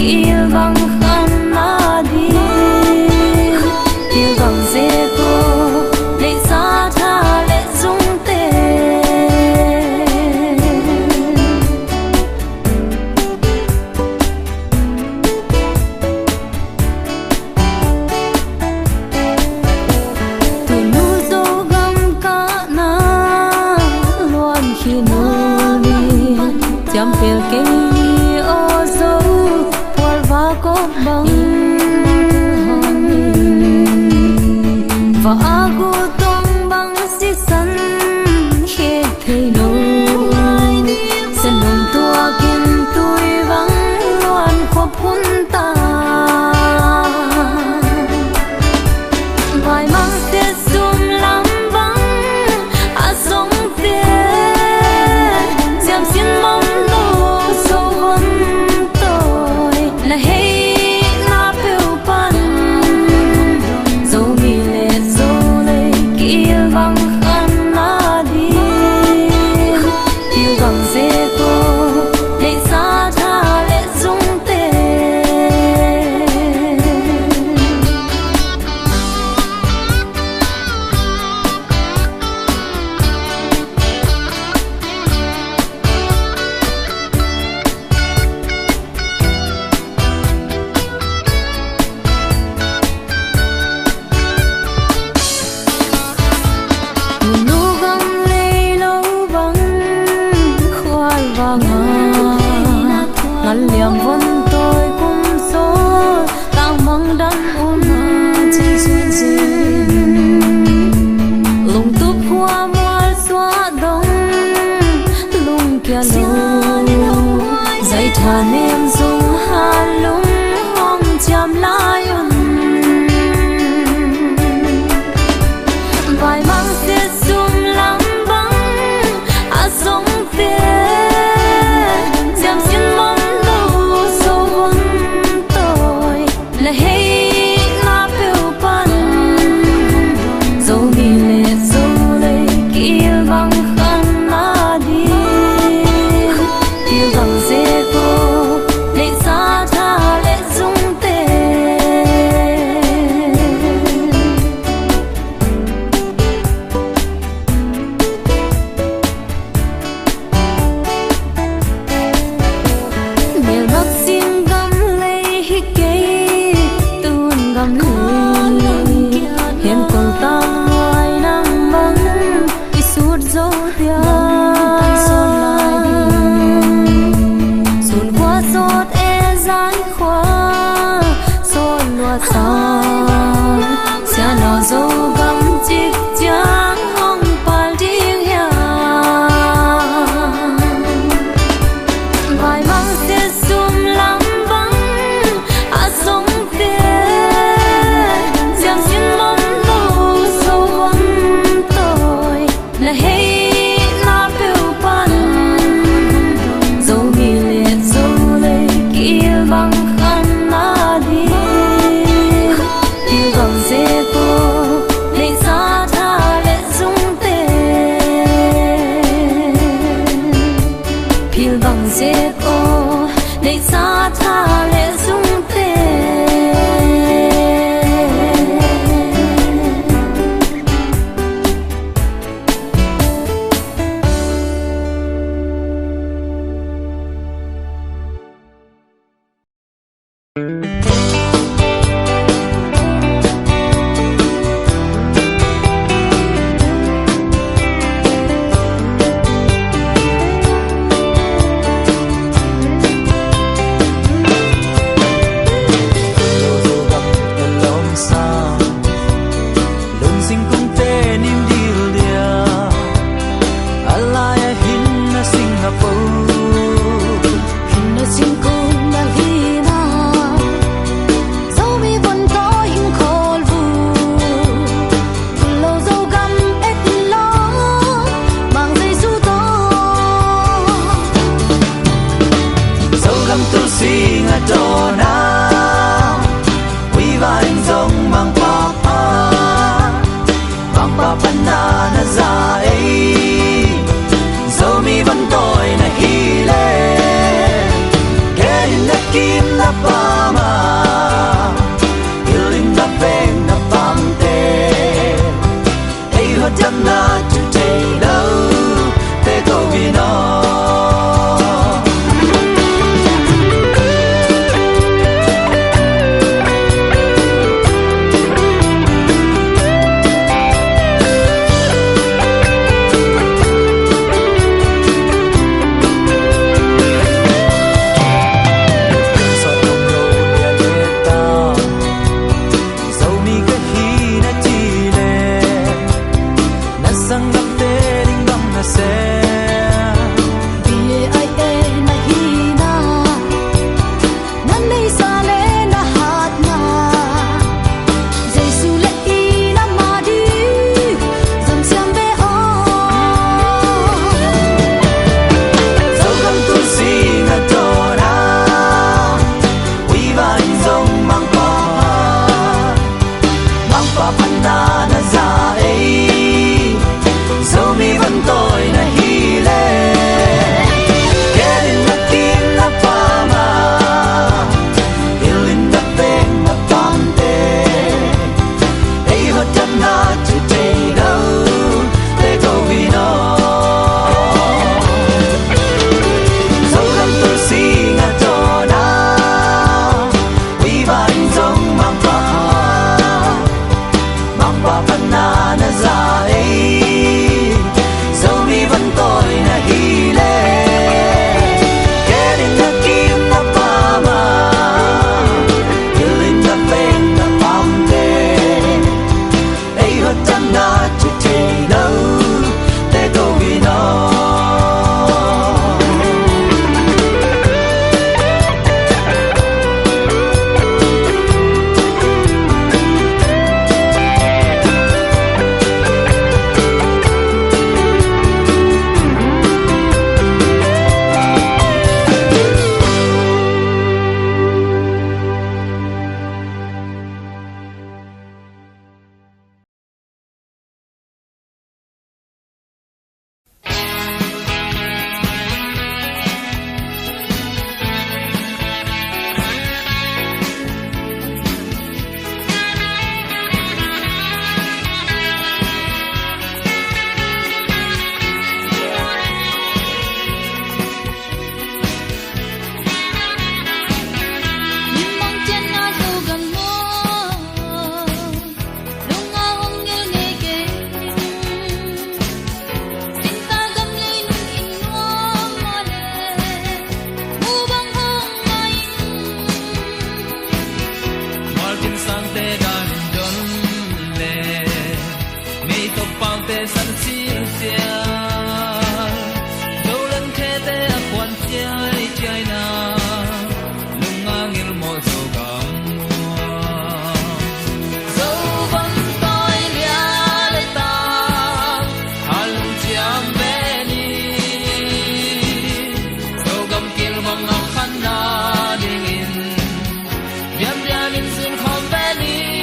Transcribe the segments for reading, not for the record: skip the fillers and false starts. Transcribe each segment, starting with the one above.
kia vang khăn na đi yêu vang dễ cô lệ xa tha lệ dung tê tu nu dâu gam cá na loan khi nu đi chăm phèo cây ô dâu qual va có bằng và aku tông bằng si sân khi thấy nỗi sân nồng tua kim tôi vắng loan khoa phun ta vài mang tết zoom làm vắng sống tiền giảm xin mong nô sâu vân tôi là hay na phiêu pan dấu mi lệ dấu lệ kia vang khăn na đi yêu vang dễ cô lệ xa tha lệ dung tê ngăn liềm vốn tôi cũng số càng mong đắng ôn chỉ duyên gì lùng túp hoa mua xóa đông lùng kia lùng dây thả niềm dung hà lung hong chạm lai ôn vài mang sẽ zoom lắm vắng sống tiền là hay na phiêu pan dấu mi lệ dấu lệ kia vang khăn na đi yêu vang dễ cô lệ xa tha lệ dung tê miền bắc xin gắm lấy hít cây gam lì hiện còn tăng ngoài nắng vắng đi suốt dấu tia xuân qua sốt e dài khoa sốt loa sáng xa nào dấu gam chiếc trắng hong pal tiếng ya vài mang sẽ zoom lắm vắng sống là hay na phiêu pan dấu mi lệ dấu lệ kia vang khăn pama Healing the pain the pamte Hey ho janna today lo te go vino Yam yam in sun khom valley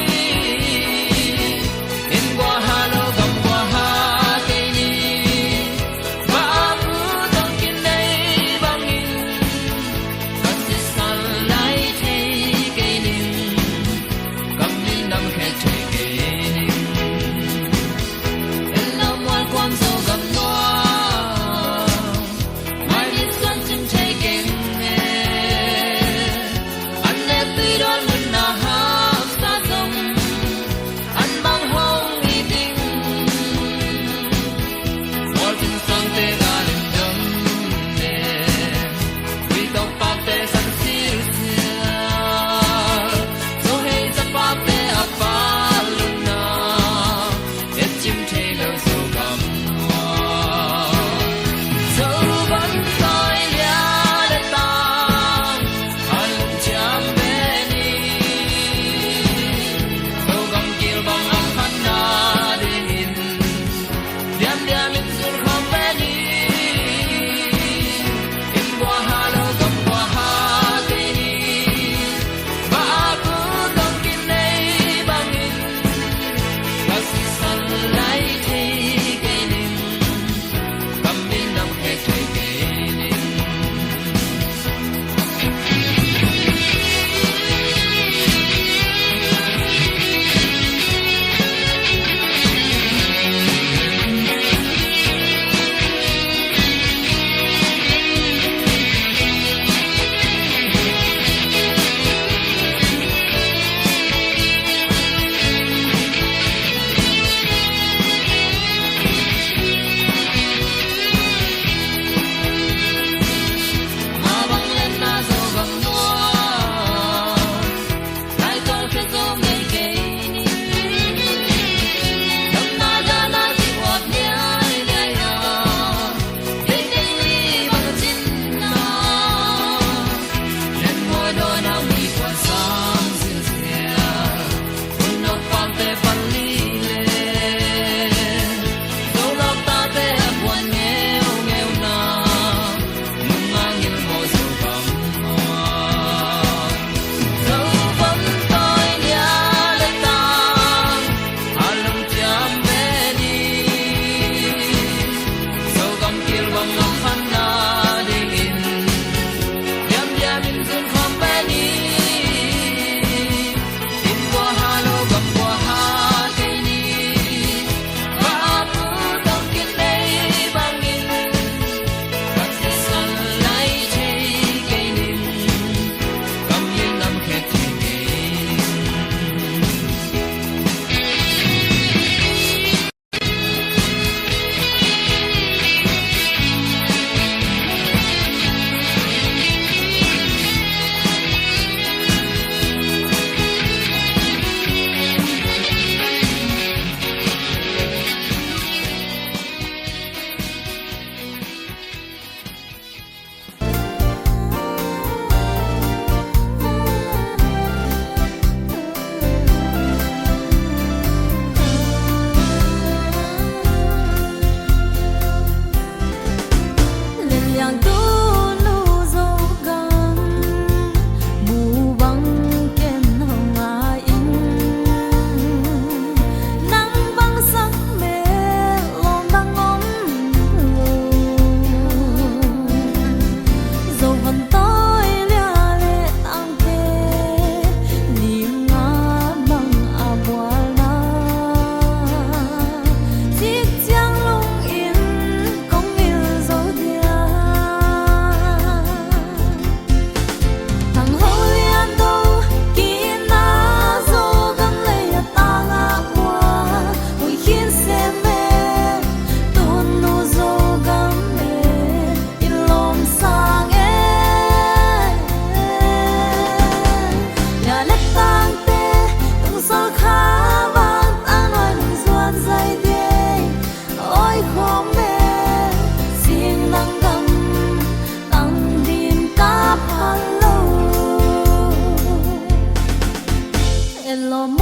lo